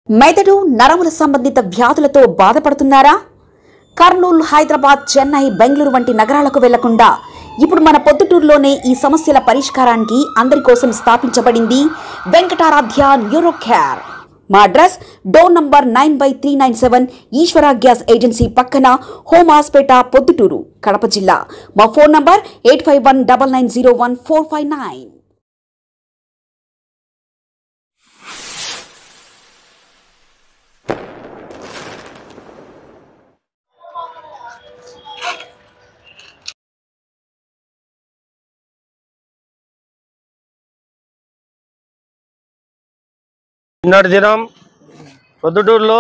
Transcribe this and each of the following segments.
మెదడు నరముల సంబంధిత వ్యాధులతో బాధపడుతున్నారా? కర్నూలు, హైదరాబాద్, చెన్నై, బెంగళూరు వంటి నగరాలకు వెళ్లకుండా ఇప్పుడు మన పొద్దుటూరులోనే ఈ సమస్యల పరిష్కారానికి అందరి కోసం స్థాపించబడింది వెంకటారాధ్య న్యూరో కేర్. మా అడ్రస్ డోర్ నంబర్ 9/397 ఈశ్వర గ్యాస్ ఏజెన్సీ పక్కన, హోమాస్పేట, పొద్దుటూరు, కడప జిల్లా. మా ఫోన్ నంబర్ 8519901459. నిన్నటి దినం పొద్దుటూరులో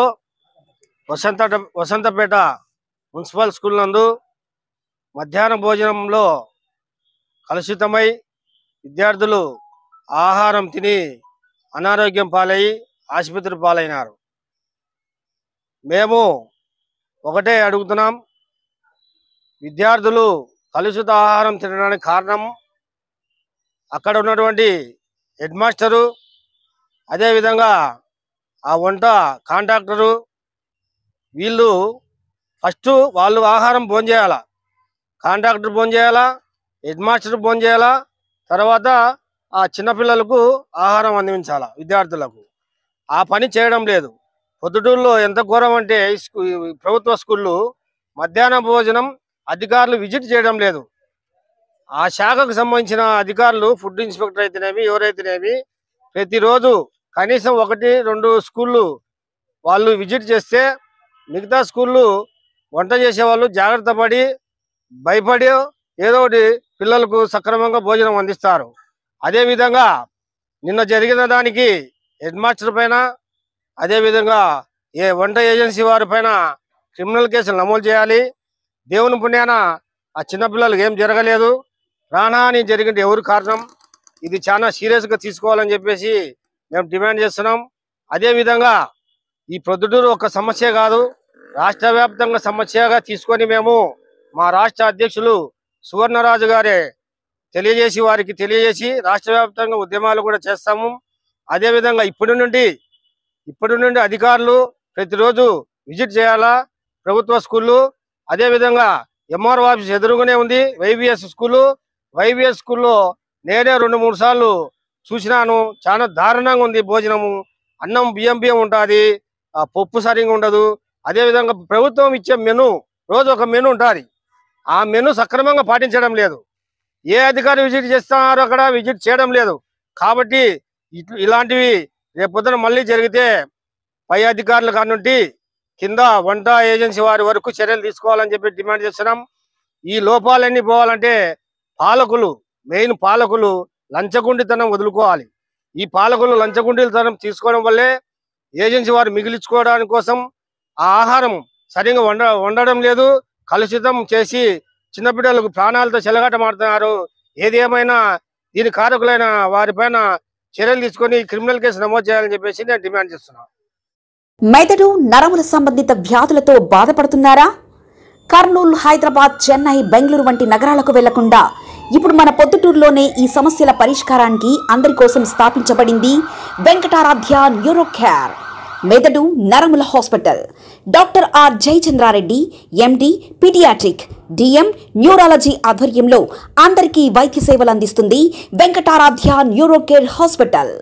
వసంతపేట మున్సిపల్ స్కూల్ నందు మధ్యాహ్న భోజనంలో కలుషితమై విద్యార్థులు ఆహారం తిని అనారోగ్యం పాలయ్యి ఆసుపత్రి పాలైనారు. మేము ఒకటే అడుగుతున్నాం, విద్యార్థులు కలుషిత ఆహారం తినడానికి కారణం అక్కడ ఉన్నటువంటి హెడ్ మాస్టరు, అదేవిధంగా ఆ వంట కాంట్రాక్టరు. వీళ్ళు ఫస్ట్ వాళ్ళు ఆహారం భోంచేయాలా, కాంట్రాక్టర్ భోంచేయాలా, హెడ్ మాస్టర్ భోంచేయాలా, తర్వాత ఆ చిన్నపిల్లలకు ఆహారం అందించాలా విద్యార్థులకు. ఆ పని చేయడం లేదు. పొద్దుటూరులో ఎంత ఘోరం అంటే ప్రభుత్వ స్కూళ్ళు మధ్యాహ్న భోజనం అధికారులు విజిట్ చేయడం లేదు. ఆ శాఖకు సంబంధించిన అధికారులు, ఫుడ్ ఇన్స్పెక్టర్ అయితేనేమి, ఎవరైతేనేమి, ప్రతిరోజు కనీసం 1-2 స్కూళ్ళు వాళ్ళు విజిట్ చేస్తే మిగతా స్కూళ్ళు వంట చేసేవాళ్ళు జాగ్రత్త పడి భయపడి ఏదో ఒకటి పిల్లలకు సక్రమంగా భోజనం అందిస్తారు. అదేవిధంగా నిన్న జరిగిన దానికి హెడ్ మాస్టర్ పైన, అదేవిధంగా వంట ఏజెన్సీ వారి పైన క్రిమినల్ కేసులు నమోదు చేయాలి. దేవుని పుణ్యాన ఆ చిన్నపిల్లలకు ఏం జరగలేదు. ప్రాణహాని జరిగింది ఎవరు కారణం? ఇది చాలా సీరియస్గా తీసుకోవాలని చెప్పేసి మేము డిమాండ్ చేస్తున్నాం. అదేవిధంగా ఈ ప్రొద్దుటూరు ఒక సమస్య కాదు, రాష్ట్ర వ్యాప్తంగా సమస్యగా తీసుకొని మేము మా రాష్ట్ర అధ్యక్షులు సువర్ణరాజు గారే వారికి తెలియజేసి రాష్ట్ర వ్యాప్తంగా ఉద్యమాలు కూడా చేస్తాము. అదేవిధంగా ఇప్పటి నుండి అధికారులు ప్రతిరోజు విజిట్ చేయాలా ప్రభుత్వ స్కూళ్ళు. అదేవిధంగా ఎంఆర్ఓ ఆఫీస్ ఎదురుగానే ఉంది వైవిఎస్ స్కూల్లో నేనే 2-3 సార్లు చూసినాను. చాలా దారుణంగా ఉంది భోజనము. అన్నం బియ్యం ఉంటుంది, ఆ పప్పు సరిగా ఉండదు. అదేవిధంగా ప్రభుత్వం ఇచ్చే మెను, రోజు ఒక మెను ఉంటుంది, ఆ మెను సక్రమంగా పాటించడం లేదు. ఏ అధికారి విజిట్ చేస్తున్నారో అక్కడ విజిట్ చేయడం లేదు. కాబట్టి ఇలాంటివి రేపొద్దున మళ్ళీ జరిగితే పై అధికారుల కానుండి కింద వంట ఏజెన్సీ వారి వరకు చర్యలు తీసుకోవాలని చెప్పి డిమాండ్ చేస్తున్నాం. ఈ లోపాలన్నీ పోవాలంటే మెయిన్ పాలకులు లంచగుండితనం వదులుకోవాలి. ఈ పాలకులు లంచగుండితనం తీసుకోవడం వల్లే ఏజెన్సీ వారు మిగిలించుకోవడానికి కోసం ఆ ఆహారం సరిగా వండడం లేదు, కలుషితం చేసి చిన్నపిల్లలకు ప్రాణాలతో చెలగాటమాడుతున్నారు. ఏది ఏమైనా దీని కారకులైన వారిపైన చర్యలు తీసుకొని క్రిమినల్ కేసు నమోదు చేయాలని చెప్పేసి నేను డిమాండ్ చేస్తున్నాను. మెదడు నరముల సంబంధిత వ్యాధులతో బాధపడుతున్నారా? కర్నూలు, హైదరాబాద్, చెన్నై, బెంగళూరు వంటి నగరాలకు వెళ్లకుండా ఇప్పుడు మన పొద్దుటూరులోనే ఈ సమస్యల పరిష్కారానికి అందరి కోసం స్థాపించబడింది వెంకటారాధ్య న్యూరో కేర్. మెదడు నరముల hospital. Doctor R Jayachandra Reddy, MD, pediatric, DM, neurology ఆధ్వర్యంలో అందరికీ వైద్య సేవలు అందిస్తుంది వెంకటారాధ్య న్యూరో కేర్ హాస్పిటల్.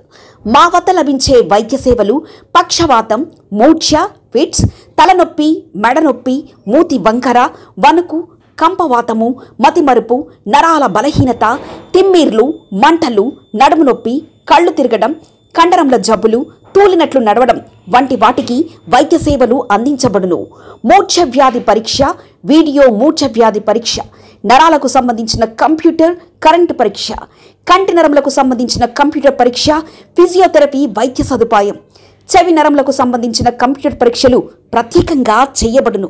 మా వద్ద లభించే వైద్య సేవలు పక్షవాతం, మూర్ఛ, ఫిట్స్, తలనొప్పి, మెడనొప్పి, మూతి వంకర, వణుకు, కంపవాతము, మతిమరుపు, నరాల బలహీనత, తిమ్మిర్లు, మంటలు, నడుము నొప్పి, కళ్ళు తిరగడం, కండరంల జబ్బులు, తూలినట్లు నడవడం వంటి వాటికి వైద్య సేవలు అందించబడును. మూర్ఛ వ్యాధి పరీక్ష, వీడియో మూర్ఛ వ్యాధి పరీక్ష, నరాలకు సంబంధించిన కంప్యూటర్ కరెంటు పరీక్ష, కంటి నరములకు సంబంధించిన కంప్యూటర్ పరీక్ష, ఫిజియోథెరపీ వైద్య సదుపాయం, చెవి నరములకు సంబంధించిన కంప్యూటర్ పరీక్షలు ప్రత్యేకంగా చేయబడును.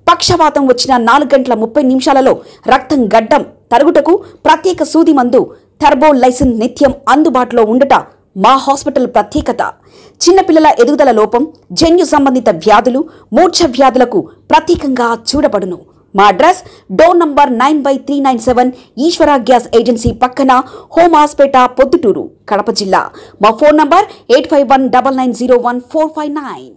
పక్షవాతం వచ్చిన 4 గంటల 30 నిమిషాలలో రక్తం గడ్డం తరుగుటకు ప్రత్యేక సూది మందు థర్బోలైసిన్ నిత్యం అందుబాటులో ఉండట మా హాస్పిటల్ ప్రత్యేకత. చిన్నపిల్లల ఎదుగుదల లోపం, జన్యు సంబంధిత వ్యాధులు, మూర్ఛ వ్యాధులకు ప్రత్యేకంగా చూడబడును. మా అడ్రస్ డోర్ నంబర్ 9/397 ఈశ్వర గ్యాస్ ఏజెన్సీ పక్కన, హోమ్ హాస్పేట, పొద్దుటూరు, కడప జిల్లా. మా ఫోన్ నంబర్ 8519901459.